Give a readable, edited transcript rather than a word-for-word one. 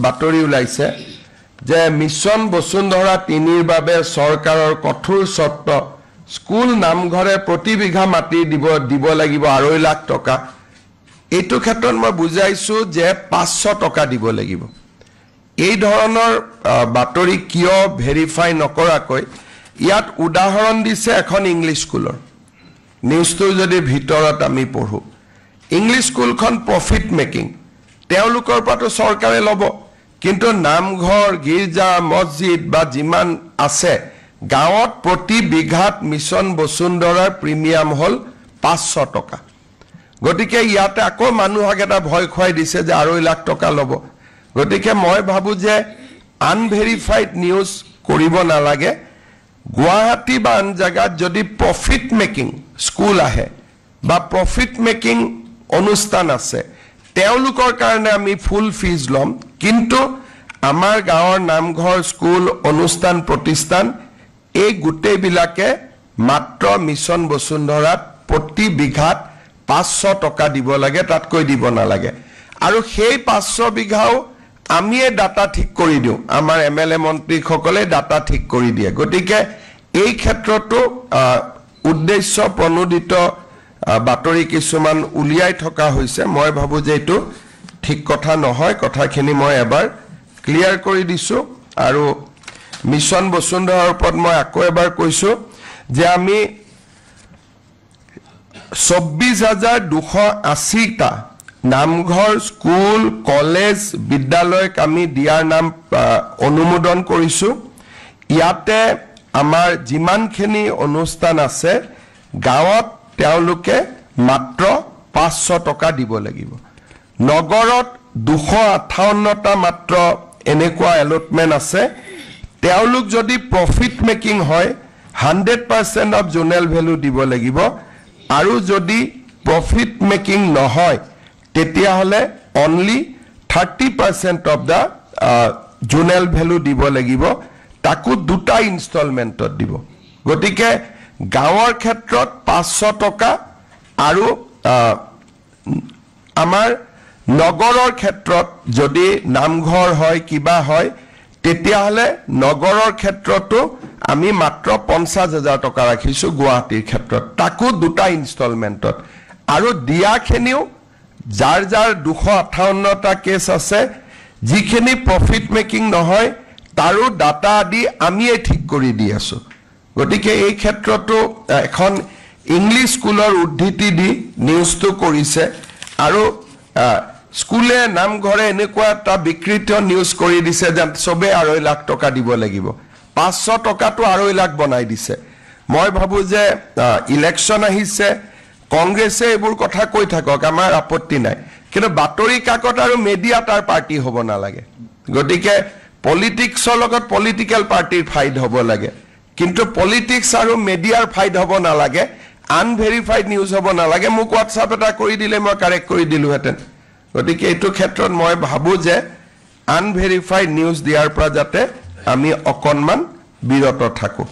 বাতৰি ওলাইছে যে মিছন বসুন্ধৰা 3ৰ বাবে চৰকাৰৰ কঠোৰ চৰ্ত স্কুল নামঘৰে প্ৰতি বিঘা মাটি দিব লাগিব 2.5 লাখ টকা এইটো ক্ষেত্ৰত মই বুজাইছো যে 500 টকা দিব লাগিব এই ধৰণৰ বাতৰি কিয় ভেৰিফাই নকৰাকৈ ইয়াত উদাহৰণ দিছে এখন ইংলিশ স্কুলৰ নিউজটো যদি ভিতৰত আমি পঢ়ো ইংলিশ স্কুলখন প্ৰফিট মেকিং তেওঁলোকৰ পৰাটো চৰকাৰে ল'ব কিন্তু নামঘৰ গিৰ্জা মছজিদ বা যিমান আছে গাঁৱত প্ৰতি বিঘাত মিছন বসুন্ধৰাৰ প্ৰিমিয়াম হল 500 টকা গতিকে ইয়াতে আকৌ মানুহক এটা ভয় খুৱাই দিছে যে 2.5 লাখ টকা ল'ব গতিকে মই ভাবো যে আনভেৰিফাইড নিউজ কৰিব নালাগে গুৱাহাটী বা আন জায়গাত যদি প্ৰফিট মেকিং স্কুল আহে বা প্ৰফিট মেকিং অনুষ্ঠান আছে তেওঁলোকৰ কাৰণে আমি ফুল ফিজ লম কিন্তু আমাৰ গাঁৱৰ নামঘৰ স্কুল অনুষ্ঠান প্ৰতিষ্ঠান এই গোটেই বিলাকে মাত্ৰ মিছন বসুন্ধৰাত প্ৰতি বিঘাত 500 টকা দিব লাগে তাতকৈ দিব নালাগে আৰু সেই 500 বিঘাও আমি ডাটা ঠিক কৰি দিও আমাৰ এমএলএ মন্ত্ৰী সকলে ডাটা ঠিক কৰি দিয়ে গতিকে এই ক্ষেত্ৰটো উদ্দেশ্য প্ৰণোদিত বাতৰি কিছুমান উলিয়াই থকা হৈছে মই ভাবো যে এটো ঠিক কথা নহয় কথাখিনি মই এবাৰ ক্লিয়াৰ কৰি দিছো আৰু মিছন বসুন্ধৰাৰ ওপৰত মই আকৌ এবাৰ কৈছো যে আমি 24280 টা নামঘৰ স্কুল কলেজ বিদ্যালয়ক আমি দিয়াৰ নাম অনুমোদন কৰিছো ইয়াতে আমাৰ যিমানখিনি অনুষ্ঠান আছে গাঁৱত তেওঁলোকে মাত্ৰ 500 টকা দিব লাগিব নগৰত 258 টা মাত্ৰ এনেকুৱা এলটমেন্ট আছে তেওঁলোক যদি প্ৰফিট মেকিং হয় 100% অফ জোনেল ভ্যালু দিব লাগিব আৰু যদি প্ৰফিট মেকিং নহয় তেতিয়া হলে only 30% of the zonal value দিব লাগিব তাকো দুটা ইনষ্টলমেন্টত দিব গতিকে গাঁৱৰ ক্ষেত্ৰত 500 টকা আৰু আমাৰ নগৰৰ ক্ষেত্ৰত যদি নামঘৰ হয় কিবা হয় তেতিয়া হলে নগৰৰ ক্ষেত্ৰতো আমি মাত্ৰ 50000 টকা ৰাখিছো গুৱাহাটীৰ ক্ষেত্ৰত তাকো দুটা ইনষ্টলমেন্টত আৰু দিয়াখিনিও যাৰ 258 টা কেছ আছে যিখিনি প্ৰফিট মেকিং নহয় তাৰো ডাটা আদি আমিয়ে ঠিক কৰি দি আছো গতিকে এই ক্ষেত্ৰতো এখন ইংলিশ স্কুলৰ উদ্ধৃতি দি নিউজটো কৰিছে আৰু স্কুলে নামঘৰে এনেকুৱা এটা বিকৃত নিউজ কৰি দিছে যে সবে 2.5 লাখ টকা দিব লাগিব 500 টকাটো 2.5 লাখ বনাই দিছে মই ভাবো যে ইলেকশন আহিছে কংগ্ৰেছে এইবোৰ কথা কৈ থাকক আমাৰ আপত্তি নাই কিন্তু বাতৰি কাকত আৰু মিডিয়া তাৰ পাৰ্টি হ'ব নালাগে গতিকে পলিটিক্সৰ লগত পলিটিক্যাল পাৰ্টিৰ ফাইট হ'ব লাগে কিন্তু পলিটিক্স আৰু মিডিয়াৰ ফাইট হ'ব নালাগে আনভেৰিফাইড নিউজ হ'ব নালাগে মোক WhatsApp এটা কৰি দিলে মই কাৰেক্ট কৰি দিলো হেতেন গতিকে এইটো ক্ষেত্ৰত মই ভাবো যে আনভেৰিফাইড নিউজ দিয়াৰ পৰা যাতে আমি অকনমান বিৰত থাকো